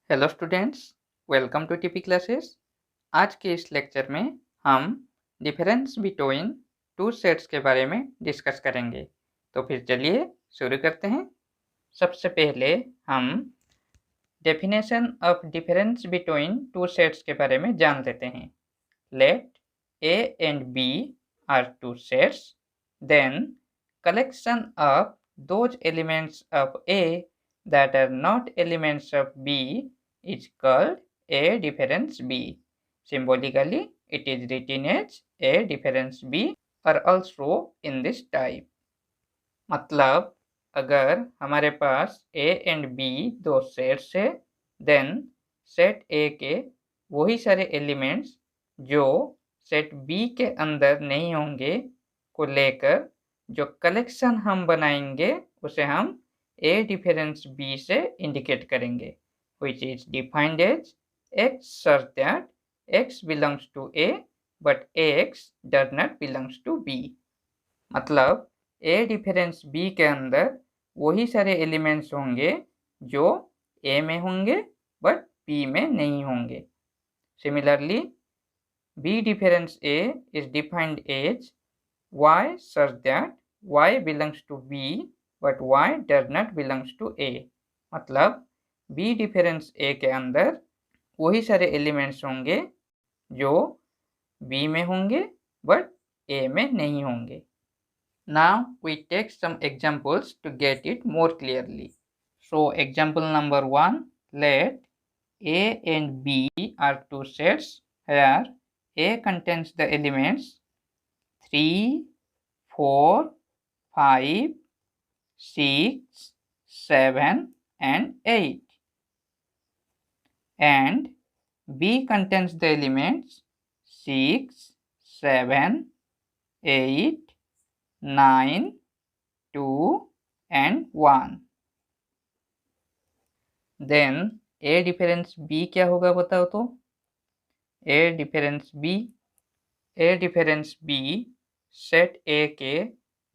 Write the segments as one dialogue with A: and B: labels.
A: Hello students, welcome to TP classes. आज के इस लेक्चर में हम डिफरेंस बिटवीन टू सेट्स के बारे में डिस्कस करेंगे। तो फिर चलिए शुरू करते हैं। सबसे पहले हम definition of difference between two sets के बारे में जान लेते हैं। Let A and B are two sets, then collection of those elements of A that are not elements of B is called A difference B. Symbolically, it is written as A difference B or also in this type. मतलब अगर हमारे पास A and B दो sets है, then set A के वही सारे elements जो set B के अंदर नहीं होंगे को लेकर जो कलेक्शन हम बनाएंगे उसे हम A डिफरेंस B से इंडिकेट करेंगे, which is defined as X such that X belongs to A but X does not belongs to B। मतलब A डिफरेंस B के अंदर वही सारे एलिमेंट्स होंगे जो A में होंगे बट B में नहीं होंगे। Similarly B difference A is defined as Y such that Y belongs to B but Y does not belongs to A। मतलब B difference A के अंदर वही सारे एलिमेंट्स होंगे जो B में होंगे बट A में नहीं होंगे। Now we take some examples to get it more clearly. So example number 1, let A and B are two sets where A contains the elements 3, 4, 5, 6, 7 and 8, and B contains the elements 6, 7, 8, 9, 2 and 1। Then A difference B क्या होगा बताओ तो। A difference B set A के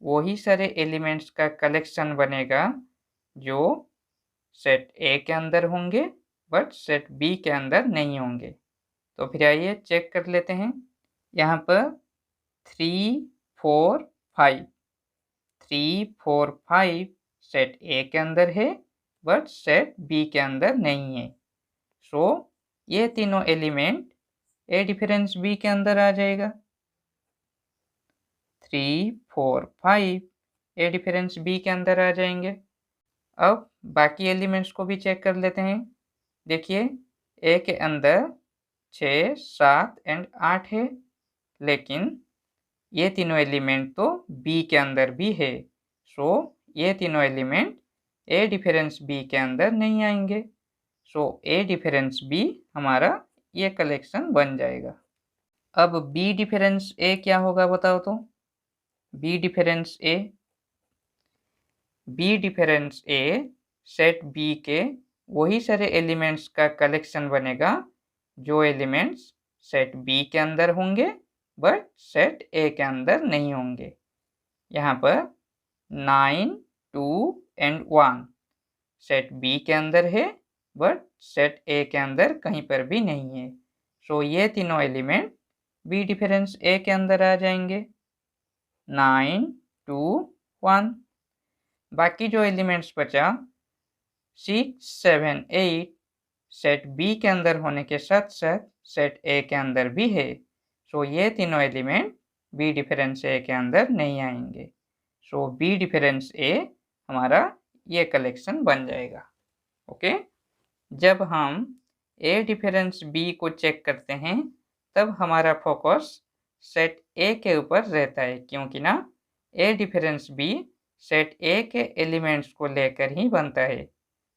A: वही सारे elements का collection बनेगा जो सेट A के अंदर होंगे बट सेट B के अंदर नहीं होंगे। तो फिर आइए चेक कर लेते हैं। यहाँ पर 3, 4, 5 सेट A के अंदर है बट सेट B के अंदर नहीं है। सो ये तीनों एलिमेंट A डिफरेंस B के अंदर आ जाएगा। 3, 4, 5 A डिफरेंस B के अंदर आ जाएंगे। अब बाकी एलिमेंट्स को भी चेक कर लेते हैं। देखिए A के अंदर 6, 7 एंड 8 है, लेकिन ये तीनों एलिमेंट तो B के अंदर भी है। सो ये तीनों एलिमेंट A डिफरेंस B के अंदर नहीं आएंगे। सो A डिफरेंस B हमारा ये कलेक्शन बन जाएगा। अब B डिफरेंस A क्या होगा बताओ तो। B difference A set B के वही सारे एलिमेंट्स का कलेक्शन बनेगा जो एलिमेंट्स सेट B के अंदर होंगे बट सेट A के अंदर नहीं होंगे। यहाँ पर 9, 2 एंड 1 सेट B के अंदर है बट सेट A के अंदर कहीं पर भी नहीं है। सो ये तीनों एलिमेंट B डिफरेंस A के अंदर आ जाएंगे। 9, 2, 1। बाकी जो एलिमेंट्स बचा 6, 7, 8 सेट B के अंदर होने के साथ साथ सेट A के अंदर भी है। सो ये तीनों एलिमेंट B डिफरेंस A के अंदर नहीं आएंगे। सो B डिफरेंस A हमारा ये कलेक्शन बन जाएगा। ओके, जब हम A डिफरेंस B को चेक करते हैं तब हमारा फोकस सेट A के ऊपर रहता है, क्योंकि ना A difference B set A के एलिमेंट्स को लेकर ही बनता है।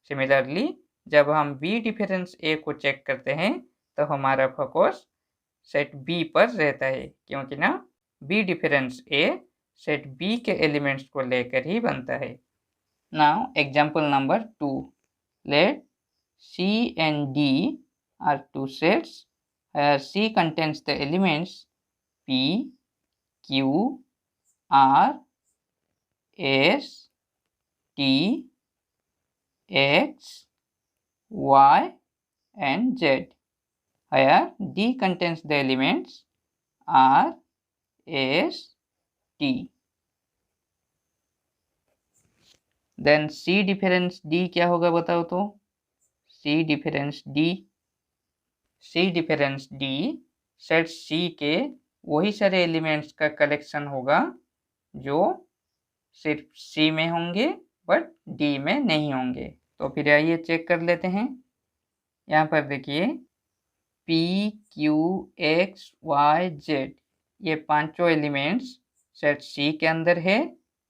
A: सिमिलरली जब हम B डिफरेंस A को चेक करते हैं तो हमारा फोकस सेट B पर रहता है, क्योंकि ना B difference A set B के एलिमेंट्स को लेकर ही बनता है। Now example number 2, let C and D are two sets where C contains the elements P, Q, R, S, T, X, Y and Z. Here D contains the elements R, S, T. Then C difference D क्या होगा बताओ तो? C difference D set C के वही सारे elements का collection होगा जो सिर्फ C में होंगे बट D में नहीं होंगे। तो फिर आइए चेक कर लेते हैं। यहाँ पर देखिए P, Q, X, Y, Z ये पांचों एलिमेंट्स सेट C के अंदर है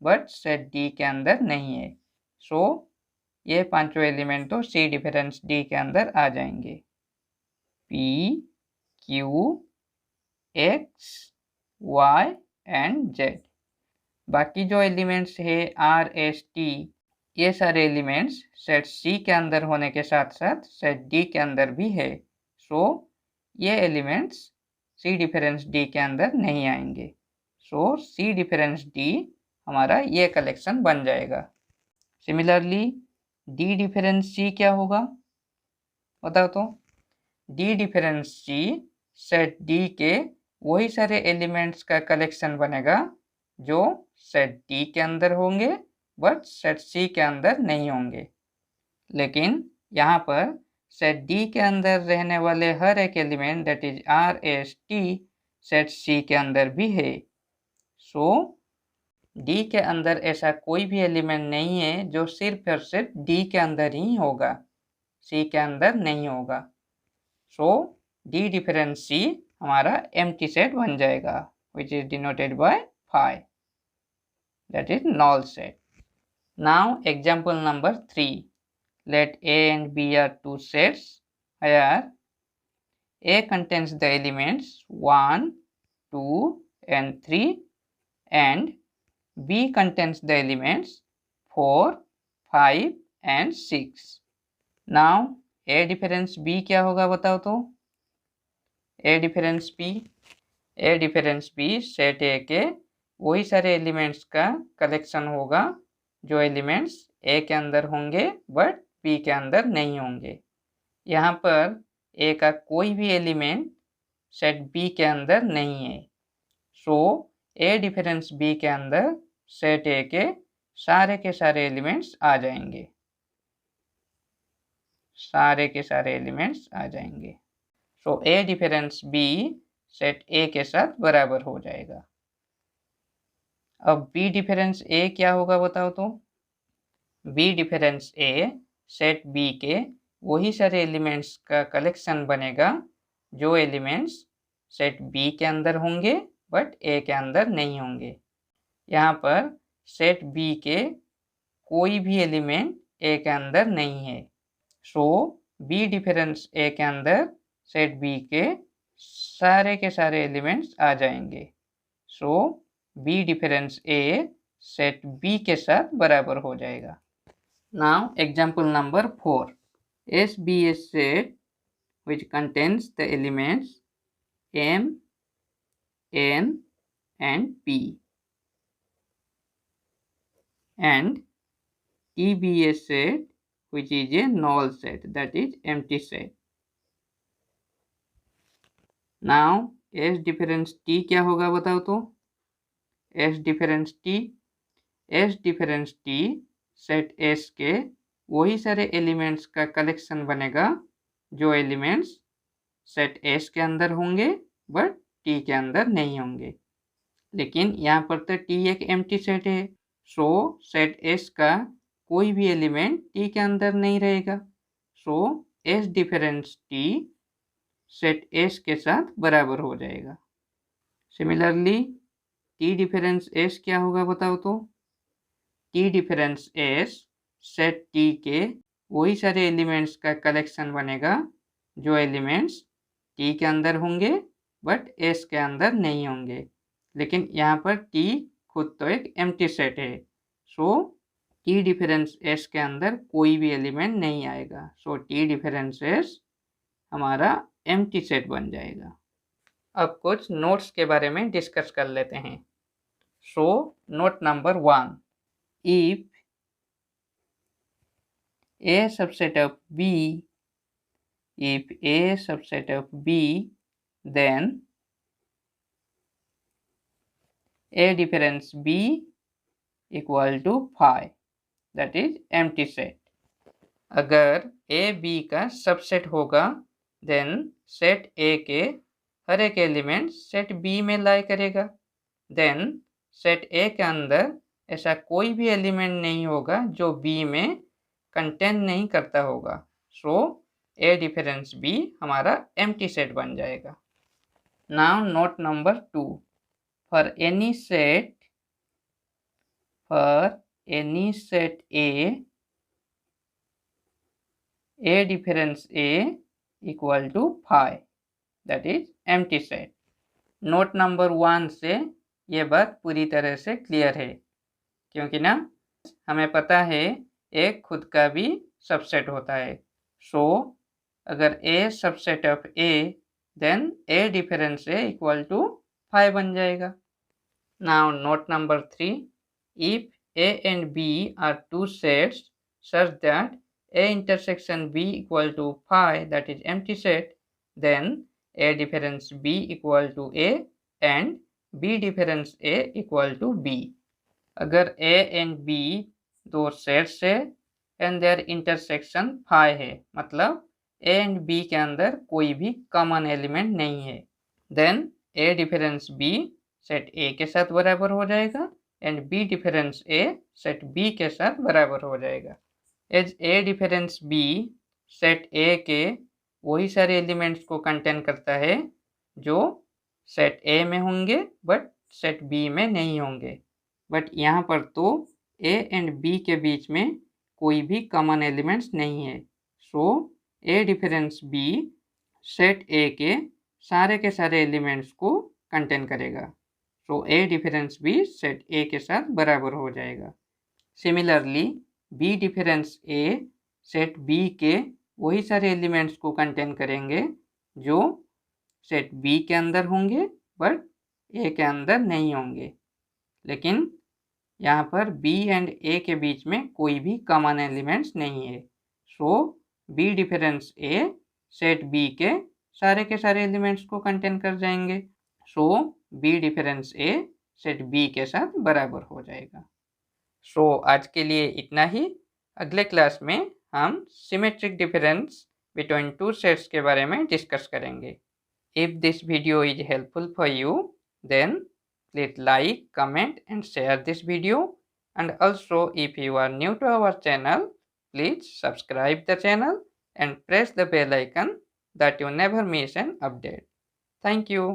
A: बट सेट D के अंदर नहीं है। सो ये पांचों एलिमेंट तो C डिफरेंस D के अंदर आ जाएंगे। P, Q, X, Y and Z। बाकी जो एलिमेंट्स है R, S, T ये सारे एलिमेंट्स सेट C के अंदर होने के साथ साथ सेट D के अंदर भी है। सो ये एलिमेंट्स C डिफरेंस D के अंदर नहीं आएंगे। सो C डिफरेंस D हमारा ये कलेक्शन बन जाएगा। सिमिलरली D डिफरेंस C क्या होगा बताओ तो? D difference C set D के वही सारे एलिमेंट्स का कलेक्शन बनेगा जो सेट D के अंदर होंगे बट सेट C के अंदर नहीं होंगे। लेकिन यहाँ पर सेट D के अंदर रहने वाले हर एक element that is R, S, T set C के अंदर भी है। सो D के अंदर ऐसा कोई भी एलिमेंट नहीं है जो सिर्फ और सिर्फ D के अंदर ही होगा, C के अंदर नहीं होगा। सो D डिफरेंस C हमारा एम्प्टी सेट बन जाएगा which is denoted by phi, that is null set. Now example number 3. Let A and B are two sets. Here A contains the elements 1, 2 and 3 and B contains the elements 4, 5 and 6. Now A difference B क्या होगा बताओ तो? A difference B set A के वही सारे elements का collection होगा जो एलिमेंट्स A के अंदर होंगे बट B के अंदर नहीं होंगे। यहाँ पर A का कोई भी एलिमेंट सेट B के अंदर नहीं है। सो A डिफरेंस B के अंदर सेट A के सारे एलिमेंट्स आ जाएंगे, एलिमेंट्स आ जाएंगे। सो A difference B set A के साथ बराबर हो जाएगा। अब B डिफरेंस A क्या होगा बताओ तो? B difference A set B के वही सारे एलिमेंट्स का कलेक्शन बनेगा जो एलिमेंट्स सेट B के अंदर होंगे बट A के अंदर नहीं होंगे। यहाँ पर सेट B के कोई भी एलिमेंट A के अंदर नहीं है। सो B डिफरेंस A के अंदर सेट B के सारे एलिमेंट्स आ जाएंगे। सो B difference A set B के साथ बराबर हो जाएगा। Now example number 4. SB is set which contains the elements M, N and P and TB is set which is a null set, that is empty set. Now S difference T क्या होगा बताओ तो? S difference T set S के वही सारे elements का collection बनेगा जो एलिमेंट्स सेट S के अंदर होंगे बट T के अंदर नहीं होंगे। लेकिन यहाँ पर तो T एक एम्प्टी सेट है। सो सेट S का कोई भी एलिमेंट T के अंदर नहीं रहेगा। सो S difference T set S के साथ बराबर हो जाएगा। सिमिलरली T डिफरेंस S क्या होगा बताओ तो? T difference S set T के वही सारे एलिमेंट्स का कलेक्शन बनेगा जो एलिमेंट्स T के अंदर होंगे बट S के अंदर नहीं होंगे। लेकिन यहाँ पर T खुद तो एक एम्प्टी सेट है। सो T डिफरेंस S के अंदर कोई भी एलिमेंट नहीं आएगा। सो T डिफरेंस S हमारा एम्प्टी सेट बन जाएगा। अब कुछ नोट्स के बारे में डिस्कस कर लेते हैं। So note number 1. If A subset of B if A subset of B, then A difference B equal to phi, that is empty set. अगर A B का सबसेट होगा देन सेट A के हर एक element set B में लाई करेगा। Then set A के अंदर ऐसा कोई भी एलिमेंट नहीं होगा जो B में कंटेन नहीं करता होगा। सो A डिफरेंस B हमारा एम्प्टी सेट बन जाएगा। Now note number 2, for any set A difference A equal to phi, that is empty set. Note number 1 से ये बात पूरी तरह से क्लियर है, क्योंकि ना हमें पता है A खुद का भी सबसेट होता है। सो अगर A subset of A, then A difference A equal to phi बन जाएगा। Now note number 3, if A and B are two sets such that A intersection B equal to phi, that is empty set, then A difference B equal to A and B difference A equal to B. अगर A and B दो sets है and their intersection phi है, मतलब A and B के अंदर कोई भी common element नहीं है, then A difference B set A के साथ बराबर हो जाएगा and B difference A set B के साथ बराबर हो जाएगा। As A difference B set A के वही सारे एलिमेंट्स को कंटेन करता है जो सेट A में होंगे बट सेट B में नहीं होंगे। बट यहाँ पर तो A एंड B के बीच में कोई भी कॉमन एलिमेंट्स नहीं है। सो A difference B set A के सारे एलिमेंट्स को कंटेन करेगा। सो A difference B set A के साथ बराबर हो जाएगा। Similarly B difference A set B के वही सारे एलिमेंट्स को कंटेन करेंगे जो सेट B के अंदर होंगे बट A के अंदर नहीं होंगे। लेकिन यहाँ पर B एंड A के बीच में कोई भी कॉमन एलिमेंट्स नहीं है। सो B difference A set B के सारे एलिमेंट्स को कंटेन कर जाएंगे। सो B difference A set B के साथ बराबर हो जाएगा। सो आज के लिए इतना ही। अगले क्लास में हम symmetric difference between two sets के बारे में डिस्कस करेंगे। If this video is helpful for you, then please like, comment and share this video, and also if you are new to our channel, please subscribe the channel and press the bell icon that you never miss an update. Thank you.